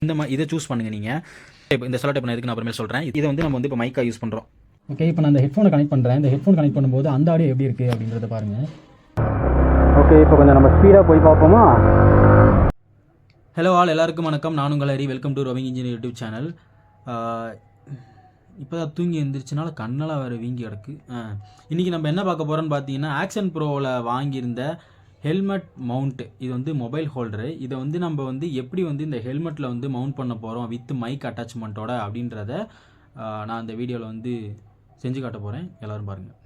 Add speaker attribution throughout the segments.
Speaker 1: இதை சூஸ் பண்ணுங்கள் நீங்கள். இப்போ இந்த செலோ டேப் நான் எதுக்கு நான் அப்புறமே சொல்கிறேன். இதை வந்து நம்ம வந்து இப்போ மைக்காக யூஸ் பண்ணுறோம். ஓகே, இப்போ நான் இந்த ஹெட்ஃபோனை கனெக்ட் பண்ணுறேன். இந்த ஹெட்ஃபோன் கனெக்ட் பண்ணும்போது அந்த ஆடியோ எப்படி இருக்குது அப்படின்றத பாருங்கள். ஓகே, இப்போ கொஞ்சம் நம்ம ஸ்பீடாக போய் பார்ப்போமா. ஹலோ ஆல், எல்லாருக்கும் வணக்கம். நான் உங்கள் Hari. Welcome to raving engineer YouTube channel. இப்போ தான் தூங்கி எழுந்திரிச்சனால கண்ணெல்லாம் வேறு வீங்கி கிடக்கு. இன்றைக்கி நம்ம என்ன பார்க்க போகிறோன்னு பார்த்தீங்கன்னா, ஆக்ஷன் ப்ரோவில் வாங்கியிருந்த ஹெல்மெட் மவுண்ட்டு. இது வந்து மொபைல் ஹோல்டரு. இதை வந்து நம்ம வந்து எப்படி வந்து இந்த ஹெல்மெட்டில் வந்து மவுண்ட் பண்ண போகிறோம் வித் மைக் அட்டாச்மெண்ட்டோட அப்படின்றத நான் இந்த வீடியோவில் வந்து செஞ்சு காட்ட போகிறேன். எல்லோரும் பாருங்கள்.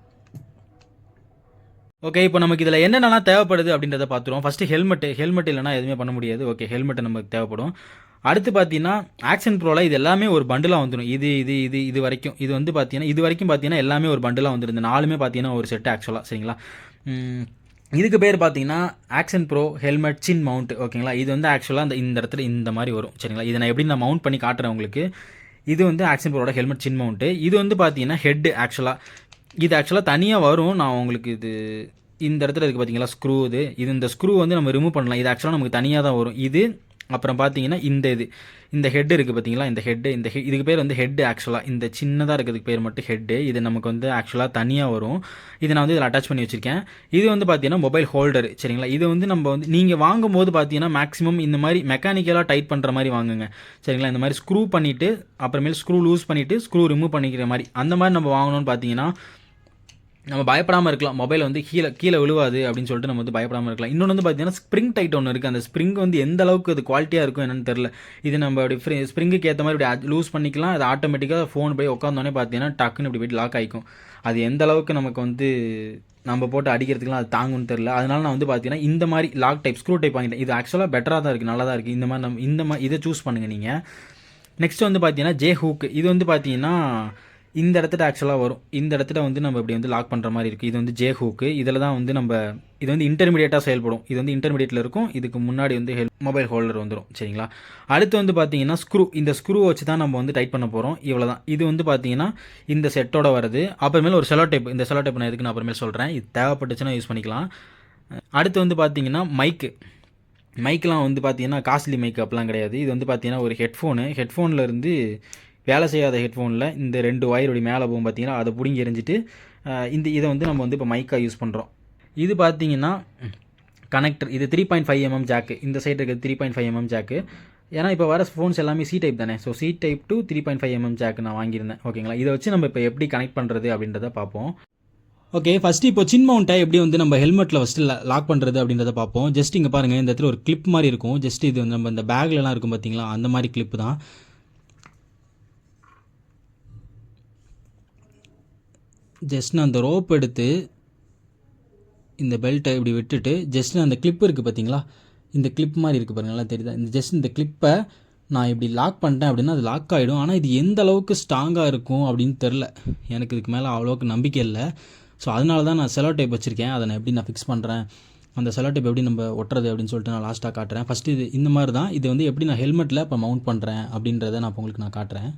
Speaker 1: ஓகே, இப்போ நமக்கு இதில் என்னென்னலாம் தேவைப்படுது அப்படின்றத பார்த்துருவோம். ஃபஸ்ட்டு ஹெல்மெட் இல்லைனா எதுவுமே பண்ண முடியாது. ஓகே, ஹெல்மெட்டு நமக்கு தேவைப்படும். அடுத்து பார்த்தீங்கன்னா, ஆக்ஷன் ப்ரோவில் இது எல்லாமே ஒரு பண்டிலாக வந்துடும். இது வரைக்கும் இது வந்து பார்த்தீங்கன்னா எல்லாமே ஒரு பண்டிலாக வந்துடும். இந்த நாலுமே பார்த்தீங்கன்னா ஒரு செட்டு ஆக்சுவலாக. சரிங்களா. இதுக்கு பேர் பார்த்தீங்கன்னா ஆக்ஷன் ப்ரோ ஹெல்மெட் சின் மவுண்ட். ஓகேங்களா. இது வந்து ஆக்சுவலாக இந்த இடத்துல இந்த மாதிரி வரும். சரிங்களா. இதை நான் எப்படி நான் மவுண்ட் பண்ணி காட்டுறேன் உங்களுக்கு. இது வந்து ஆக்ஷன் ப்ரோட ஹெல்மெட் சின் மவுண்ட்டு. இது வந்து பார்த்தீங்கன்னா ஹெட்டு. இது ஆக்சுவலாக தனியாக வரும். நான் உங்களுக்கு இது இந்த இடத்துல இருக்குது பார்த்தீங்களா ஸ்க்ரூ. இந்த ஸ்க்ரூ வந்து நம்ம ரிமூவ் பண்ணலாம். இது ஆக்சுவலாக நமக்கு தனியாக தான் வரும். இது அப்புறம் பார்த்தீங்கன்னா இந்த ஹெட் இருக்குது பார்த்தீங்களா. இதுக்கு பேர் வந்து ஹெட். ஆக்சுவலாக இந்த சின்னதாக இருக்கிறதுக்கு பேர் மட்டும் ஹெட்டு. இது நமக்கு வந்து ஆக்சுவலாக தனியாக வரும். இதை நான் வந்து இதில் அட்டாச் பண்ணி வச்சுருக்கேன். இது வந்து பார்த்தீங்கன்னா மொபைல் ஹோல்டர். சரிங்களா. இது வந்து நம்ம வந்து நீங்கள் வாங்கும்போது பார்த்தீங்கன்னா மேக்ஸிமம் இந்த மாதிரி மெக்கானிக்கலாக டைட் பண்ணுற மாதிரி வாங்குங்க. சரிங்களா. இந்த மாதிரி ஸ்க்ரூ பண்ணிவிட்டு அப்புறமேல் ஸ்க்ரூ லூஸ் பண்ணிவிட்டு ஸ்க்ரூ ரிமூவ் பண்ணிக்கிற மாதிரி அந்த மாதிரி நம்ம வாங்கணும்னு பார்த்தீங்கன்னா நம்ம பயப்படாமல் இருக்கலாம். மொபைல் வந்து கீழே விழுவாது அப்படின்னு சொல்லிட்டு நம்ம வந்து பயப்படாமல் இருக்கலாம். இன்னொன்று வந்து பார்த்தீங்கன்னா ஸ்ப்ரிங் டைட் ஒன்று இருக்குது. அந்த ஸ்ப்ரிங் வந்து எந்த அளவுக்கு அது குவாலிட்டியாக இருக்கும் என்னன்னு தெரில. இது நம்ம அப்படி ஸ்ப்ரிங்குக்கு ஏற்ற மாதிரி இப்படி லூஸ் பண்ணிக்கலாம். அது ஆட்டோமேட்டிக்காக ஃபோன் போய் உட்காந்தோடனே பார்த்தீங்கன்னா டக்குன்னு இப்படி போய்ட்டு லாக் ஆகிக்கும். அது எந்த அளவுக்கு நமக்கு வந்து நம்ம போட்டு அடிக்கிறதுக்குலாம் அது தாங்கும்னு தெரில. அதனால நான் வந்து பார்த்தீங்கன்னா இந்த மாதிரி லாக் டைப் ஸ்க்ரூ டைப் வாங்கிட்டேன். இது ஆக்சுவலாக பெட்டராக தான் இருக்குது, நல்லா தான் இருக்குது. இந்த மாதிரி இதை சூஸ் பண்ணுங்கள் நீங்கள். நெக்ஸ்ட் வந்து பார்த்தீங்கன்னா ஜே ஹூக். இது வந்து பார்த்தீங்கன்னா இந்த இடத்துல ஆக்சுவலாக வரும். இந்த இடத்துல வந்து நம்ம இப்படி வந்து லாக் பண்ணுற மாதிரி இருக்குது. இது வந்து ஜே ஹூக்கு. இதில் தான் வந்து இது வந்து இன்டர்மீடியேட்டாக செயல்படும். இது வந்து இன்டர்மீடியேட்டில் இருக்கும். இதுக்கு முன்னாடி வந்து மொபைல் ஹோல்டர் வந்துடும். சரிங்களா. அடுத்து வந்து பார்த்தீங்கன்னா ஸ்க்ரூ. இந்த ஸ்க்ரூவை வச்சு தான் நம்ம வந்து டைட் பண்ண போகிறோம். இவ்வளோ தான். இது வந்து பார்த்தீங்கன்னா இந்த செட்டோட வருது. அப்புறமேல ஒரு செலோ டேப். இந்த செலோ டேப் நான் எதுக்கு நான் அப்புறமேல் சொல்கிறேன். இது தேவைப்பட்டுச்சுன்னா யூஸ் பண்ணிக்கலாம். அடுத்து வந்து பார்த்தீங்கன்னா மைக்கெலாம் வந்து பார்த்தீங்கன்னா காஸ்ட்லி மைக் அப்பெல்லாம் கிடையாது. இது வந்து பார்த்தீங்கன்னா ஒரு ஹெட்ஃபோனில் இருந்து வேலை செய்யாத ஹெட்ஃபோனில் இந்த 2 ஒயருடைய மேலே போகும் பார்த்தீங்கன்னா, அதை பிடிங்கி எரிஞ்சிட்டு இதை வந்து நம்ம வந்து இப்போ மைக்காக யூஸ் பண்ணுறோம். இது பார்த்தீங்கன்னா கனெக்டர். இது 3.5mm ஜாக்கு. இந்த சைடு இருக்குது 3.5mm ஜாக்கு. ஏன்னா இப்போ வர ஃபோன்ஸ் எல்லாமே சி டைப் தானே. So C type to 3.5mm jack நான் வாங்கியிருந்தேன். ஓகேங்களா. இதை வச்சு நம்ம இப்போ எப்படி கனெக்ட் பண்ணுறது அப்படின்றத பார்ப்போம். ஓகே, ஃபஸ்ட்டு இப்போ சின் மவுண்ட்டை எப்படி வந்து நம்ம ஹெல்மெட்டில் ஃபஸ்ட்டு லாக் பண்ணுறது அப்படின்றத பார்ப்போம். ஜஸ்ட் இங்கே பாருங்கள், இந்த இடத்துல ஒரு கிளிப் மாதிரி இருக்கும். ஜஸ்ட் இது நம்ம இந்த பேக்லலாம் இருக்கும் பார்த்தீங்களா, அந்த மாதிரி கிளிப்பு தான். ஜஸ்ட் நான் அந்த ரோப் எடுத்து இந்த பெல்ட்டை இப்படி விட்டுட்டு ஜஸ்ட் அந்த கிளிப் இருக்குது பார்த்தீங்களா, இந்த கிளிப் மாதிரி இருக்குது பாருங்கள், நல்லா தெரியுதா. இந்த கிளிப்பை நான் இப்படி லாக் பண்ணிட்டேன் அப்படின்னா அது லாக் ஆகிடும். ஆனால் இது எந்த அளவுக்கு ஸ்ட்ராங்காக இருக்கும் அப்படின்னு தெரில. எனக்கு இதுக்கு மேலே அவ்வளோக்கு நம்பிக்கை இல்லை. ஸோ அதனால தான் நான் செலோ டைப் வச்சுருக்கேன். அதை நான் எப்படி நான் ஃபிக்ஸ் பண்ணுறேன், அந்த செலோ டைப் எப்படி நம்ம ஒட்டுறது அப்படின்னு சொல்லிட்டு நான் லாஸ்ட்டாக காட்டுறேன். ஃபஸ்ட்டு இது இந்த மாதிரி தான். இது வந்து எப்படி நான் ஹெல்மெட்டில் இப்போ மவுண்ட் பண்ணுறேன் அப்படின்றத நான் உங்களுக்கு நான் காட்டுறேன்.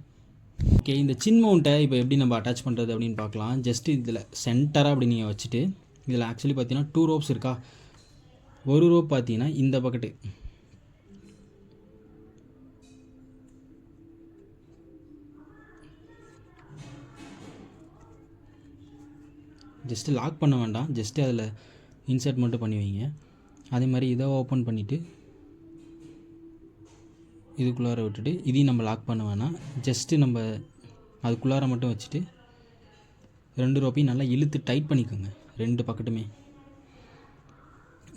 Speaker 1: ஓகே, இந்த சின் மவுண்ட்டை இப்போ எப்படி நம்ம அட்டாச் பண்ணுறது அப்படின்னு பார்க்கலாம். ஜஸ்ட்டு இதில் சென்டராக அப்படி நீங்கள் வச்சுட்டு, இதில் ஆக்சுவலி பார்த்தீங்கன்னா 2 ரோப்ஸ் இருக்கா. ஒரு ரோப் பார்த்தீங்கன்னா இந்த பக்கெட்டு, ஜஸ்ட்டு லாக் பண்ண வேண்டாம், ஜஸ்ட்டு அதில் இன்சர்ட் மட்டும் பண்ணி வைங்க. அதே மாதிரி இதை ஓப்பன் பண்ணிவிட்டு இதுக்குள்ளார விட்டுட்டு இதையும் நம்ம லாக் பண்ண வேணாம். ஜஸ்ட்டு நம்ம அதுக்குள்ளார மட்டும் வச்சுட்டு 2 ரோப்பையும் நல்லா இழுத்து டைட் பண்ணிக்கோங்க. 2 பக்கத்துமே,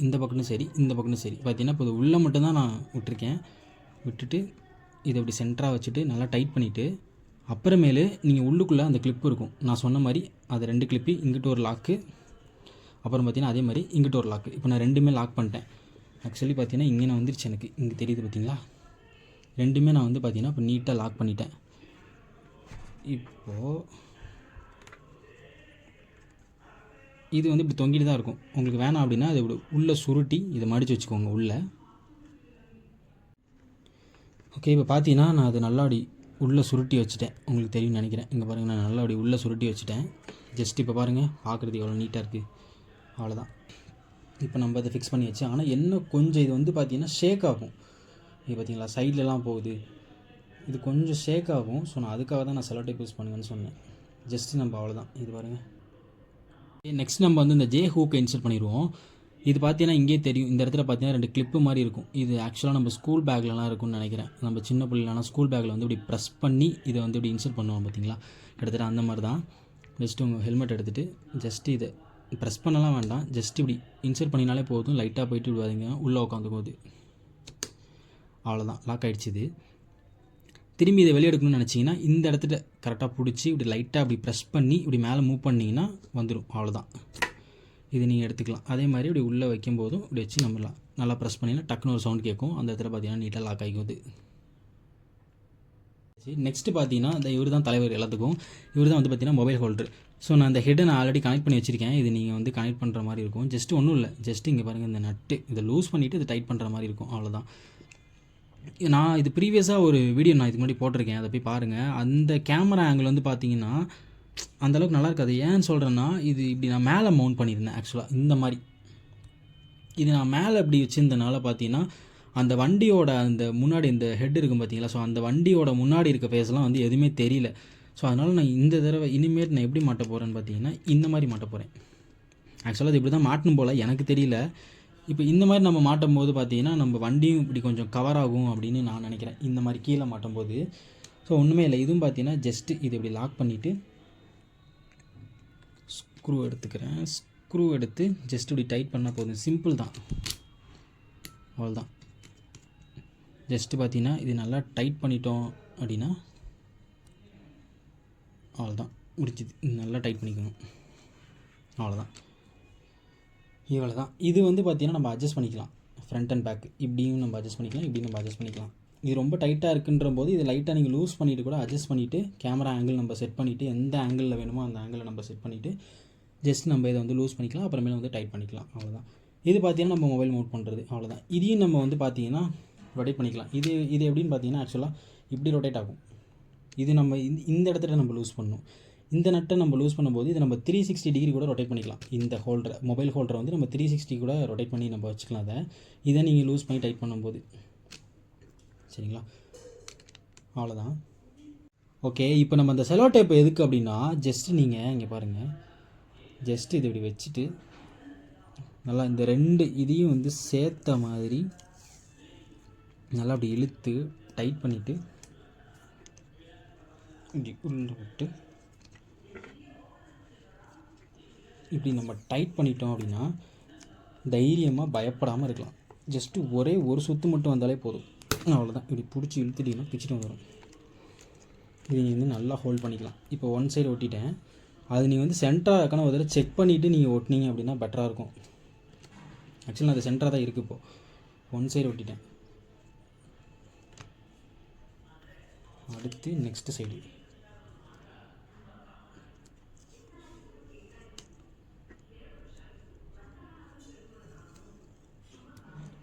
Speaker 1: இந்த பக்கமும் சரி இந்த பக்கமும் சரி. பார்த்தீங்கன்னா இப்போ உள்ளே மட்டும்தான் நான் விட்டுட்டு இதை இப்படி சென்டராக வச்சுட்டு நல்லா டைட் பண்ணிவிட்டு அப்புறமேலு நீங்கள் உள்ளுக்குள்ளே அந்த கிளிப்பு இருக்கும். நான் சொன்ன மாதிரி அது 2 கிளிப்பு, இங்கிட்ட ஒரு லாக்கு, அப்புறம் பார்த்தீங்கன்னா அதே மாதிரி இங்கிட்ட ஒரு லாக்கு. இப்போ நான் 2மே லாக் பண்ணிட்டேன். ஆக்சுவலி பார்த்தீங்கன்னா இங்கே நான் வந்துருச்சு, எனக்கு இங்கே தெரியுது பார்த்தீங்களா. 2மே நான் வந்து பார்த்தீங்கன்னா இப்போ நீட்டாக லாக் பண்ணிட்டேன். இப்போது இது வந்து இப்படி தொங்கிட்டு தான் இருக்கும். உங்களுக்கு வேணாம் அப்படின்னா அதை இப்படி உள்ளே சுருட்டி இதை மடித்து வச்சுக்கோங்க உள்ளே. ஓகே, இப்போ பார்த்தீங்கன்னா நான் அது நல்லா அப்படி உள்ளே சுருட்டி வச்சுட்டேன். உங்களுக்கு தெரியும்னு நினைக்கிறேன். இங்கே பாருங்கள், நான் நல்லா அப்படி உள்ளே சுருட்டி வச்சுட்டேன். ஜஸ்ட் இப்போ பாருங்கள், பார்க்குறதுக்கு எவ்வளோ நீட்டாக இருக்குது. அவ்வளோதான். இப்போ நம்ம அதை ஃபிக்ஸ் பண்ணியாச்சு. ஆனால் என்ன கொஞ்சம் இது வந்து பார்த்திங்கன்னா ஷேக் ஆகும். இது பார்த்தீங்களா சைட்லலாம் போகுது, இது கொஞ்சம் ஷேக் ஆகும். ஸோ நான் அதுக்காக தான் நான் செலோ டேப் யூஸ் பண்ணுங்கன்னு சொன்னேன். ஜஸ்ட்டு நம்ம அவ்வளோதான். இது பாருங்கள். நெக்ஸ்ட் நம்ம வந்து இந்த ஜே ஹூக்கை இன்சர்ட் பண்ணிடுவோம். இது பார்த்தீங்கன்னா இங்கே தெரியும், இந்த இடத்துல பார்த்தீங்கன்னா 2 கிளிப்பு மாதிரி இருக்கும். இது ஆக்சுவலாக நம்ம ஸ்கூல் பேக்லலாம் இருக்கும்னு நினைக்கிறேன். நம்ம சின்ன பிள்ளைலாம் ஸ்கூல் பேக்கில் வந்து இப்படி ப்ரெஸ் பண்ணி இதை வந்து இப்படி இன்சர்ட் பண்ணுவோம் பார்த்தீங்களா, கிட்டத்தட்ட அந்த மாதிரி தான். ஜஸ்ட்டு உங்கள் ஹெல்மெட் எடுத்துகிட்டு ஜஸ்ட்டு இதை ப்ரெஸ் பண்ணலாம் வேண்டாம், ஜஸ்ட் இப்படி இன்சர்ட் பண்ணினாலே போதும். லைட்டாக போயிட்டு விடுவாதீங்க, உள்ளே உட்காந்துக்கும். அவ்வளோதான், லாக் ஆகிடுச்சு. இது திரும்பி இதை வெளியே எடுக்கணும்னு நினச்சிங்கன்னா இந்த இடத்துல கரெக்டாக பிடிச்சி இப்படி லைட்டாக அப்படி ப்ரெஸ் பண்ணி இப்படி மேலே மூவ் பண்ணிங்கன்னா வந்துடும். அவ்வளோதான், இது நீங்கள் எடுத்துக்கலாம். அதே மாதிரி இப்படி உள்ளே வைக்கும்போதும் இப்படி வச்சு நம்மளாம் நல்லா ப்ரெஸ் பண்ணிங்கன்னா டக்குன்னு ஒரு சவுண்ட் கேட்கும். அந்த இடத்துல பார்த்தீங்கன்னா நீட்டாக லாக் ஆகிக்குது. நெக்ஸ்ட்டு பார்த்தீங்கன்னா இந்த இவர் தான் தலைவர் எல்லாத்துக்கும். இவர் தான் வந்து பார்த்தீங்கன்னா மொபைல் ஹோல்டர். ஸோ நான் இந்த ஹெட்டை நான் ஆல்ரெடி கனெக்ட் பண்ணி வச்சுருக்கேன். இது நீங்கள் வந்து கனெக்ட் பண்ணுற மாதிரி இருக்கும். ஜஸ்ட்டு ஒன்றும் இல்லை, ஜஸ்ட்டு இங்கே பாருங்கள், இந்த நட்டு இதை லூஸ் பண்ணிவிட்டு இதை டைட் பண்ணுற மாதிரி இருக்கும். அவ்வளோதான். நான் இது ப்ரீவியஸாக ஒரு வீடியோ நான் இதுக்கு முன்னாடி போட்டிருக்கேன், அதை போய் பாருங்கள். அந்த கேமரா ஆங்கிள் வந்து பார்த்தீங்கன்னா அந்தளவுக்கு நல்லா இருக்காது. ஏன்னு சொல்கிறேன்னா, இது இப்படி நான் மேலே மவுண்ட் பண்ணியிருந்தேன். ஆக்சுவலாக இந்த மாதிரி இது நான் மேலே இப்படி வச்சுருந்தனால பார்த்தீங்கன்னா அந்த வண்டியோட அந்த முன்னாடி இந்த ஹெட் இருக்கும் பார்த்தீங்களா, ஸோ அந்த வண்டியோட முன்னாடி இருக்க ஃபேஸ்லாம் வந்து எதுவுமே தெரியல. ஸோ அதனால் நான் இந்த தடவை இனிமேல் நான் எப்படி மாட்ட போகிறேன்னு பார்த்தீங்கன்னா இந்த மாதிரி மாட்ட போகிறேன். ஆக்சுவலாக அது இப்படி தான் மாட்டணும் போல், எனக்கு தெரியல. இப்போ இந்த மாதிரி நம்ம மாட்டும் போது பார்த்தீங்கன்னா நம்ம வண்டியும் இப்படி கொஞ்சம் கவர் ஆகும் அப்படின்னு நான் நினைக்கிறேன், இந்த மாதிரி கீழே மாட்டும் போது. ஸோ ஒன்றுமே இல்லை. இதுவும் பார்த்தீங்கன்னா ஜஸ்ட்டு இது இப்படி லாக் பண்ணிவிட்டு ஸ்க்ரூ எடுத்துக்கிறேன். ஸ்க்ரூ எடுத்து ஜஸ்ட் இப்படி டைட் பண்ணால் போதும். சிம்பிள் தான், அவ்வளோதான். ஜஸ்ட்டு பார்த்தீங்கன்னா இது நல்லா டைட் பண்ணிட்டோம் அப்படின்னா அவ்வளோதான், முடிச்சுது. நல்லா டைட் பண்ணிக்கணும், அவ்வளோதான். இவ்வளோ தான். இது வந்து பார்த்திங்கன்னா நம்ம அட்ஜஸ்ட் பண்ணிக்கலாம், ஃப்ரண்ட் அண்ட் பேக் இப்படியும் நம்ம அட்ஜஸ்ட் பண்ணிக்கலாம், இப்படியும் நம்ம அட்ஜஸ்ட் பண்ணிக்கலாம். இது ரொம்ப டைட்டாக இருக்குன்ற போது இது லைட்டாக நீங்கள் லூஸ் பண்ணிவிட்டு கூட அட்ஜஸ்ட் பண்ணிவிட்டு கேமரா ஆங்கிள் நம்ம செட் பண்ணிவிட்டு எந்த ஆங்கிளில் வேணுமோ அந்த ஆங்கிளில் நம்ம செட் பண்ணிவிட்டு ஜஸ்ட் நம்ம இதை வந்து லூஸ் பண்ணிக்கலாம், அப்புறமேல வந்து டைட் பண்ணிக்கலாம். அவ்வளோதான். இது பார்த்திங்கன்னா நம்ம மொபைல் மவுண்ட் பண்ணுறது, அவ்வளோதான். இதையும் நம்ம வந்து பார்த்திங்கன்னா ரொட்டேட் பண்ணிக்கலாம். இது எப்படின்னு பார்த்தீங்கன்னா ஆக்சுவலாக இப்படி ரொட்டேட் ஆகும். இது நம்ம இந்த இடத்துல நம்ம லூஸ் பண்ணணும். இந்த நட்டை நம்ம லூஸ் பண்ணும்போது இதை நம்ம 360 டிகிரி கூட ரொட்டேட் பண்ணிக்கலாம். இந்த ஹோல்டரை, மொபைல் ஹோல்டரை வந்து நம்ம 360 கூட ரொட்டேட் பண்ணி நம்ம வச்சுக்கலாம். இதை நீங்கள் லூஸ் பண்ணி டைட் பண்ணும்போது, சரிங்களா, அவ்வளோதான். ஓகே, இப்போ நம்ம அந்த செலோ டேப் எதுக்கு அப்படின்னா ஜஸ்ட்டு நீங்கள் இங்கே பாருங்கள், ஜஸ்ட்டு இது இப்படி வச்சுட்டு நல்லா இந்த 2 இதையும் வந்து சேர்த்த மாதிரி நல்லா அப்படி இழுத்து டைட் பண்ணிவிட்டு இப்படி உள்ள விட்டு இப்படி நம்ம டைட் பண்ணிட்டோம் அப்படின்னா தைரியமாக பயப்படாமல் இருக்கலாம். ஜஸ்ட்டு ஒரே ஒரு சுற்று மட்டும் வந்தாலே போதும், அவ்வளோதான். இப்படி பிடிச்சி இழுத்துட்டிங்கன்னா பிடிச்சிட்டு வந்துடும். இது நீங்கள் வந்து நல்லா ஹோல்ட் பண்ணிக்கலாம். இப்போ ஒன் சைடு ஒட்டிட்டேன், அது நீங்கள் வந்து சென்டராக இருக்கான ஒரு தடவை செக் பண்ணிவிட்டு நீங்கள் ஒட்டினீங்க அப்படின்னா பெட்டராக இருக்கும். ஆக்சுவலாக அது சென்டராக தான் இருக்குது. இப்போது ஒன் சைடு ஒட்டிட்டேன். அடுத்து நெக்ஸ்ட்டு சைடு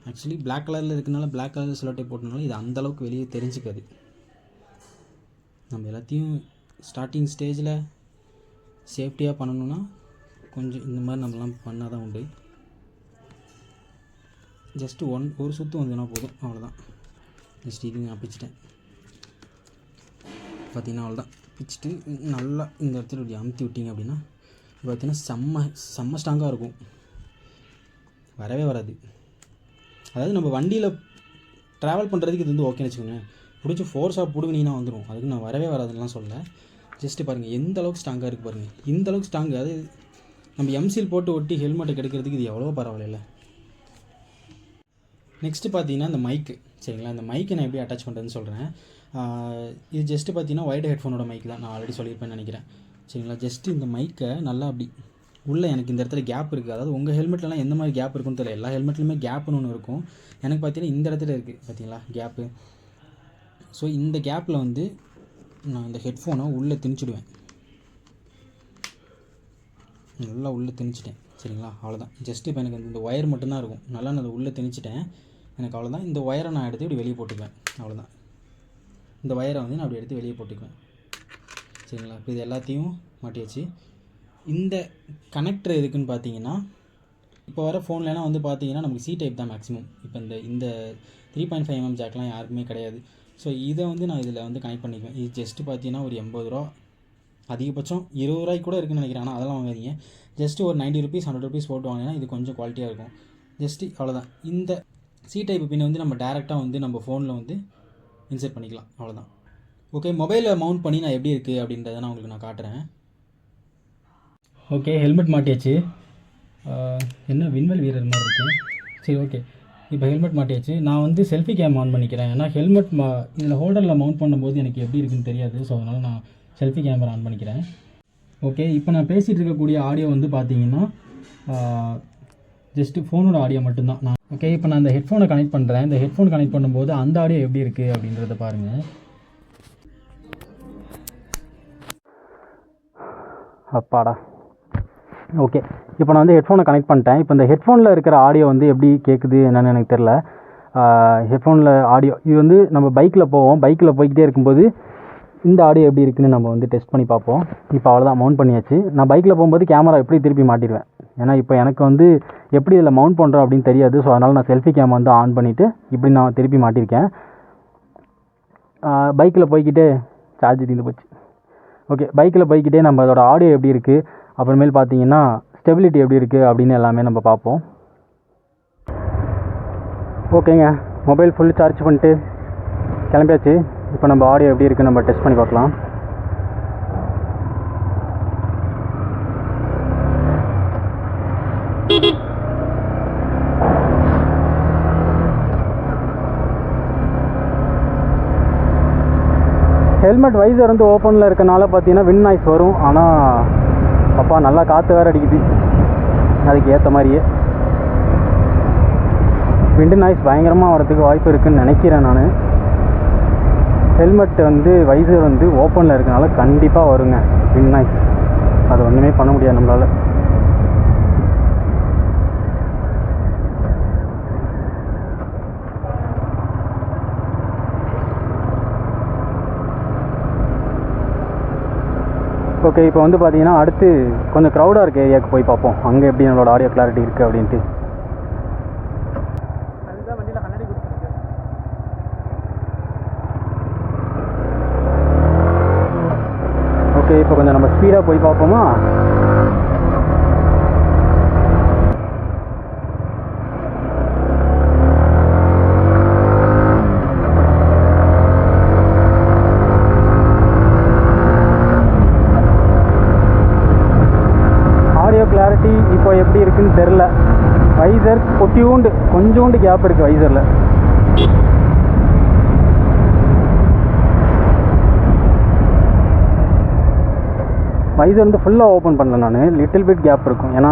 Speaker 1: ஆக்சுவலி பிளாக் கலரில் இருக்கனால பிளாக் கலரில் செலோ டேப் போட்டனால இது அந்தளவுக்கு வெளியே தெரிஞ்சுக்காது. நம்ம எல்லாத்தையும் ஸ்டார்டிங் ஸ்டேஜில் சேஃப்டியாக பண்ணணுன்னா கொஞ்சம் இந்த மாதிரி நம்மலாம் பண்ணால் தான் உண்டு. ஜஸ்ட்டு ஒரு சுற்று வந்துன்னா போதும், அவ்வளோதான். ஜஸ்ட் இது நான் பிச்சிட்டேன் பார்த்தீங்கன்னா, அவ்வளோதான். பிச்சுட்டு நல்லா இந்த இடத்துல இப்படி அமுத்தி விட்டிங்க அப்படின்னா பார்த்தீங்கன்னா செம்ம ஸ்ட்ராங்காக இருக்கும், வரவே வராது. அதாவது நம்ம வண்டியில் ட்ராவல் பண்ணுறதுக்கு இது வந்து ஓகேன்னு வச்சுக்கோங்க. பிடிச்சி ஃபோர்ஸாக பிடுங்கினீங்கன்னா வந்துடும், அதுக்கு நான் வரவே வராதுலாம் சொல்ல. ஜஸ்ட்டு பாருங்கள் எந்த அளவுக்கு ஸ்ட்ராங்காக இருக்குது பாருங்கள். இந்த அளவுக்கு ஸ்ட்ராங்கு, அது நம்ம எம்சில் போட்டு ஒட்டி ஹெல்மெட்டை கெடுக்கிறதுக்கு இது எவ்வளோ பரவாயில்ல. நெக்ஸ்ட்டு பார்த்தீங்கன்னா இந்த மைக்கு, சரிங்களா. இந்த மைக்கை நான் எப்படி அட்டாச் பண்ணுறதுன்னு சொல்கிறேன். இது ஜஸ்ட்டு பார்த்தீங்கன்னா ஒயர்டு ஹெட்ஃபோனோட மைக் தான், நான் ஆல்ரெடி சொல்லியிருப்பேன்னு நினைக்கிறேன், சரிங்களா. ஜஸ்ட்டு இந்த மைக்கை நல்லா அப்படி உள்ளே, எனக்கு இந்த இடத்துல கேப் இருக்குது. அதாவது உங்கள் ஹெல்மெட்லாம் எந்த மாதிரி கேப் இருக்குன்னு தெரியல, எல்லா ஹெல்மெட்லையுமே கேப்னு ஒன்று இருக்கும். எனக்கு பார்த்தீங்கன்னா இந்த இடத்துல இருக்குது பார்த்தீங்களா கேப்பு. ஸோ இந்த கேப்பில் வந்து நான் இந்த ஹெட்ஃபோனை உள்ளே திணிச்சிடுவேன், நல்லா உள்ளே திணிச்சிட்டேன், சரிங்களா. அவ்வளோதான். ஜஸ்ட்டு இப்போ எனக்கு இந்த ஒயர் மட்டும்தான் இருக்கும், நல்லா நான் அதை உள்ளே திணிச்சிட்டேன். எனக்கு அவ்வளோதான். இந்த ஒயரை நான் எடுத்து இப்படி வெளியே போட்டுக்குவேன், அவ்வளோதான். இந்த ஒயரை வந்து நான் அப்படி எடுத்து வெளியே போட்டுக்குவேன், சரிங்களா. இப்போ இது எல்லாத்தையும் மாட்டியாச்சு. இந்த கனெக்டர் எதுக்குன்னு பார்த்தீங்கன்னா இப்போ வர ஃபோன்லலாம் வந்து பார்த்தீங்கன்னா நமக்கு சி டைப் தான் மேக்ஸிமம். இப்போ இந்த 3.5mm ஜாக்லாம் யாருக்குமே கிடையாது. ஸோ இதை வந்து நான் இதில் வந்து கனெக்ட் பண்ணிக்குவேன். இது ஜஸ்ட்டு பார்த்தீங்கன்னா ஒரு 80 ரூபா, அதிகபட்சம் 20 ரூபாய்க்கு கூட இருக்குன்னு நினைக்கிறேன். ஆனால் அதெல்லாம் வாங்காதீங்க. ஜஸ்ட்டு ஒரு 90 ருபீஸ் 100 ருபீஸ் போட்டு வாங்கினா இது கொஞ்சம் குவாலிட்டியாக இருக்கும். ஜஸ்ட்டு அவ்வளோதான். இந்த சி டைப் பின் வந்து நம்ம டேரெக்டாக வந்து நம்ம ஃபோனில் வந்து இன்சர்ட் பண்ணிக்கலாம், அவ்வளோதான். ஓகே, மொபைலில் மவுண்ட் பண்ணி நான் எப்படி இருக்குது அப்படின்றத நான் உங்களுக்கு காட்டுறேன். ஓகே, ஹெல்மெட் மாட்டியாச்சு. என்ன விண்வெளி வீரர் மாதிரி இருக்கு. சரி, ஓகே, இப்போ ஹெல்மெட் மாட்டியாச்சு. நான் வந்து செல்ஃபி கேம் ஆன் பண்ணிக்கிறேன். ஏன்னா ஹெல்மெட் இதில் ஹோல்டரில் மவுண்ட் பண்ணும்போது எனக்கு எப்படி இருக்குன்னு தெரியாது. ஸோ அதனால் நான் செல்ஃபி கேமரா ஆன் பண்ணிக்கிறேன். ஓகே, இப்போ நான் பேசிகிட்டு இருக்கக்கூடிய ஆடியோ வந்து பார்த்தீங்கன்னா ஜஸ்ட்டு ஃபோனோட ஆடியோ மட்டும்தான். ஓகே, இப்போ நான் இந்த ஹெட்ஃபோனை கனெக்ட் பண்ணுறேன். இந்த ஹெட்ஃபோன் கனெக்ட் பண்ணும்போது அந்த ஆடியோ எப்படி இருக்குது அப்படின்றத பாருங்கள். அப்பாடா. ஓகே, இப்போ நான் வந்து ஹெட்ஃபோனை கனெக்ட் பண்ணிட்டேன். இப்போ இந்த ஹெட்ஃபோனில் இருக்கிற ஆடியோ வந்து எப்படி கேட்குது என்னென்னு எனக்கு தெரில. ஹெட்ஃபோனில் ஆடியோ இது வந்து நம்ம பைக்கில் போய்கிட்டே இருக்கும்போது இந்த ஆடியோ எப்படி இருக்குதுன்னு நம்ம வந்து டெஸ்ட் பண்ணி பார்ப்போம். இப்போ அவ்வளோதான், மவுண்ட் பண்ணியாச்சு. நான் பைக்கில் போகும்போது கேமரா எப்படி திருப்பி மாட்டிடுவேன். ஏன்னா இப்போ எனக்கு வந்து எப்படி இதில் மவுண்ட் பண்ணுறோம் அப்படின்னு தெரியாது. ஸோ அதனால் நான் செல்ஃபி கேம் வந்து ஆன் பண்ணிவிட்டு இப்படி நான் திருப்பி மாட்டியிருக்கேன். பைக்கில் போய்கிட்டே சார்ஜ் தீர்ந்து போச்சு. ஓகே, பைக்கில் போய்கிட்டே நம்ம அதோட ஆடியோ எப்படி இருக்குது, அப்புறமேல் பார்த்தீங்கன்னா ஸ்டெபிலிட்டி எப்படி இருக்குது அப்படின்னு எல்லாமே நம்ம பார்ப்போம். ஓகேங்க, மொபைல் ஃபுல் சார்ஜ் பண்ணிட்டு கிளம்பியாச்சு. இப்போ நம்ம ஆடியோ எப்படி இருக்குது நம்ம டெஸ்ட் பண்ணி பார்க்கலாம். ஹெல்மெட் வைசர் வந்து ஓப்பனில் இருக்கனால பார்த்தீங்கன்னா விண்ட் நாய்ஸ் வரும். ஆனால் அப்பா நல்லா காற்று வேறு அடிக்குது அதுக்கு ஏற்ற மாதிரியே. விண்டு நாய்ஸ் பயங்கரமாக வரதுக்கு வாய்ப்பு இருக்குதுன்னு நினைக்கிறேன் நான். ஹெல்மெட் வந்து வைசர் வந்து ஓப்பனில் இருக்கனால கண்டிப்பாக வருங்க விண்ட் நாய்ஸ். அது ஒன்றுமே பண்ண முடியாது நம்மளால். ஓகே, இப்போ வந்து பார்த்தீங்கன்னா அடுத்து கொஞ்சம் க்ரௌடாக இருக்க ஏரியாவுக்கு போய் பார்ப்போம். அங்கே எப்படி நம்மளோட ஆடியோ கிளாரிட்டி இருக்குது அப்படின்ட்டு. ஓகே, இப்போ கொஞ்சம் நம்ம ஸ்பீடாக போய் பார்ப்போமா. கிளாரிட்டி இப்போ எப்படி இருக்குன்னு தெரில. வைசர் கொஞ்சோண்டு கேப் இருக்குது வைசரில். வைசர் வந்து ஃபுல்லாக ஓப்பன் பண்ணல நான், லிட்டில் பிட் கேப் இருக்கும். ஏன்னா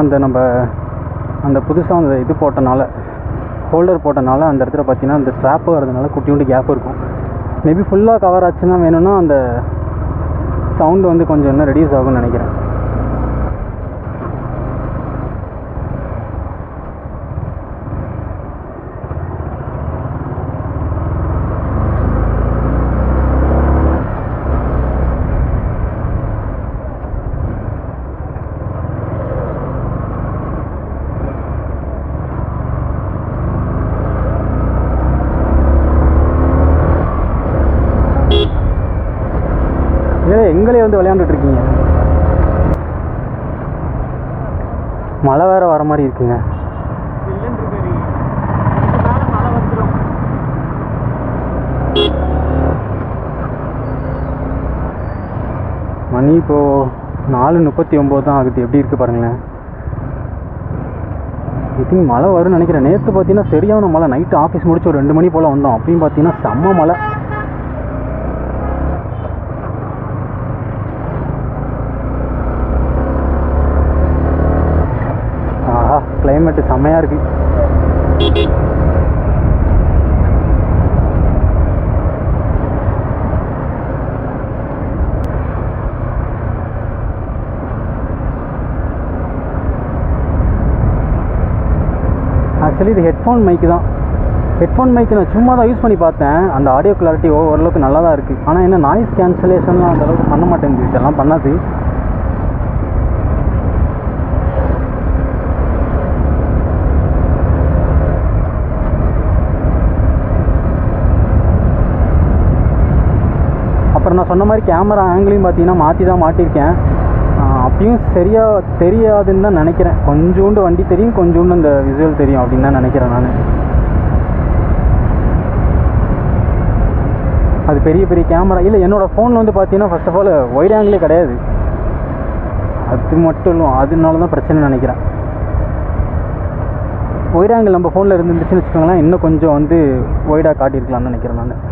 Speaker 1: அந்த புதுசாக அந்த இது போட்டனால, ஹோல்டர் போட்டனால அந்த இடத்துல பார்த்தீங்கன்னா அந்த ஸ்ட்ராப்பு வரதுனால குட்டியோண்டு கேப் இருக்கும். மேபி ஃபுல்லாக கவர் ஆச்சுன்னா வேணும்னா அந்த சவுண்டு வந்து கொஞ்சம் இன்னும் ரெடியூஸ் ஆகும்னு நினைக்கிறேன். எங்களே வந்து விளையாண்டுட்டு இருக்கீங்க. மழை வேற வர மாதிரி இருக்குங்க. மணி இப்போ 4:39 தான் ஆகுது. எப்படி இருக்கு பாருங்களேன். ஐ திங்க் மழை வரும்னு நினைக்கிறேன். நேற்று பார்த்தீங்கன்னா சரியான மழை. நைட்டு ஆஃபீஸ் முடிச்சு ஒரு 2 மணி போல் வந்தோம். அப்பயும் பார்த்தீங்கன்னா செம்ம மழை. கிளைமேட்டு செம்மையாக இருக்குது. ஆக்சுவலி இது ஹெட்ஃபோன் மைக்கு தான். ஹெட்ஃபோன் மைக்கு நான் சும்மா தான் யூஸ் பண்ணி பார்த்தேன். அந்த ஆடியோ கிளாரிட்டி ஓரளவுக்கு நல்லா தான் இருக்குது. ஆனால் என்ன நாய்ஸ் கேன்சலேஷன்லாம் அந்தளவுக்கு பண்ண மாட்டேங்குது. இதெல்லாம் பண்ணாது.
Speaker 2: அப்புறம் நான் சொன்ன மாதிரி கேமரா ஆங்கிளையும் பார்த்தீங்கன்னா மாற்றி தான் மாட்டியிருக்கேன். அப்பயும் சரியாக தெரியாதுன்னு தான் நினைக்கிறேன். கொஞ்சோண்டு வண்டி தெரியும், கொஞ்சோண்டு அந்த விசுவல் தெரியும் அப்படின்னு தான் நினைக்கிறேன் நான். அது பெரிய பெரிய கேமரா இல்லை. என்னோடய ஃபோனில் வந்து பார்த்தீங்கன்னா ஃபர்ஸ்ட் ஆஃப் ஆல் ஒயிட் ஆங்கிளே கிடையாது. அது மட்டும் இல்லை, அதனால தான் பிரச்சனை நினைக்கிறேன். ஒயிட் ஆங்கிள் நம்ம ஃபோனில் இருந்துச்சுன்னு வச்சுக்கோங்களேன், இன்னும் கொஞ்சம் வந்து ஒய்டாக காட்டியிருக்கலாம்னு நினைக்கிறேன் நான்.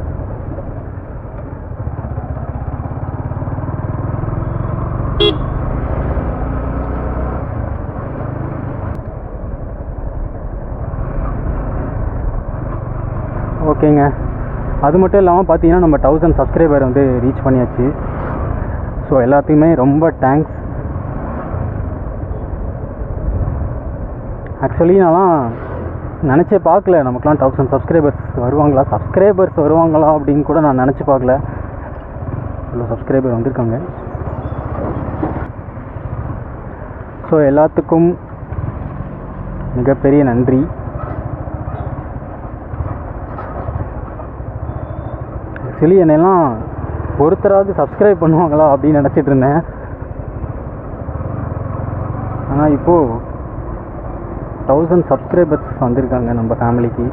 Speaker 2: ஓகேங்க, அது மட்டும் இல்லாமல் பார்த்தீங்கன்னா நம்ம 1000 சப்ஸ்கிரைபர் வந்து ரீச் பண்ணியாச்சு. ஸோ எல்லாத்துக்குமே ரொம்ப தேங்க்ஸ். ஆக்சுவலி நான்லாம் நினச்சே பார்க்கல நமக்குலாம் 1000 சப்ஸ்கிரைபர்ஸ் வருவாங்களா அப்படின்னு கூட நான் நினச்சி பார்க்கல. இவ்வளோ சப்ஸ்கிரைபர் வந்திருக்காங்க. ஸோ எல்லாத்துக்கும் மிகப்பெரிய நன்றி. ஆக்சுவலி என்னெல்லாம் ஒருத்தராவது சப்ஸ்கிரைப் பண்ணுவாங்களா அப்படின்னு நினச்சிட்டு இருந்தேன். ஆனால் இப்போது 1000 சப்ஸ்கிரைபர்ஸ் வந்திருக்காங்க நம்ம ஃபேமிலிக்கு.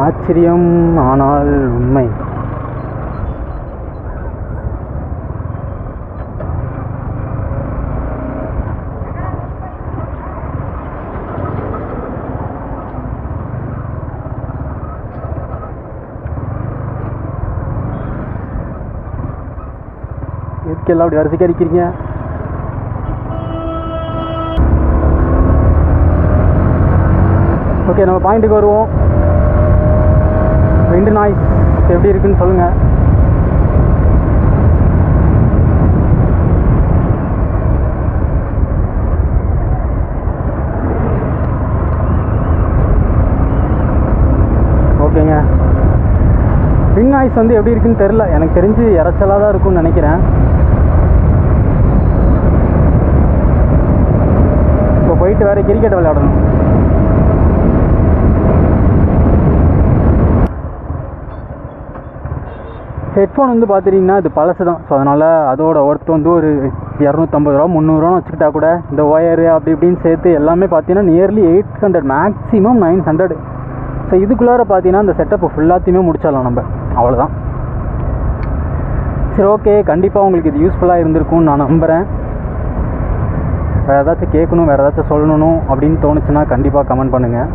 Speaker 2: ஆச்சரியம் ஆனால் உண்மை. எதுக்கெல்லாம் அப்படி வரிசைக்கு அடிக்கிறீங்க? ஓகே, நம்ம பாயிண்ட்டுக்கு வருவோம். விண்டு நாய்ஸ் எப்படி இருக்குன்னு சொல்லுங்கள். ஓகேங்க, விண்ட் நாய்ஸ் வந்து எப்படி இருக்குன்னு தெரில. எனக்கு தெரிஞ்சு இறைச்சலாக தான் இருக்கும்னு நினைக்கிறேன். இப்போ போயிட்டு வேறு கிரிக்கெட் விளையாடணும். ஹெட்ஃபோன் வந்து பார்த்துட்டிங்கன்னா இது பழசு தான். ஸோ அதனால் அதோட ஒர்த் வந்து ஒரு 250 ரூபா 300 ரூபான்னு வச்சுக்கிட்டா கூட இந்த ஒயரு அப்படி இப்படின்னு சேர்த்து எல்லாமே பார்த்தீங்கன்னா நியர்லி 800, மேக்ஸிமம் 900. ஸோ இதுக்குள்ளார பார்த்தீங்கன்னா இந்த செட்டப் ஃபுல்லாத்தையுமே முடிச்சிடலாம் நம்ம, அவ்வளோதான். சரி, ஓகே, கண்டிப்பாக உங்களுக்கு இது யூஸ்ஃபுல்லாக இருந்திருக்கும்னு நான் நம்புகிறேன். வேறு ஏதாச்சும் கேட்கணும், வேறு ஏதாச்சும் சொல்லணும் அப்படின்னு தோணுச்சுன்னா கண்டிப்பாக கமெண்ட் பண்ணுங்கள்.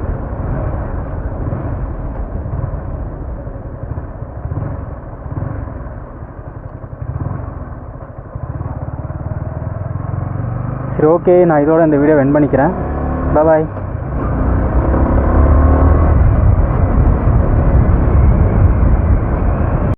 Speaker 2: சரி, ஓகே, நான் இதோட இந்த வீடியோ எண்ட் பண்ணிக்கிறேன். பாய்.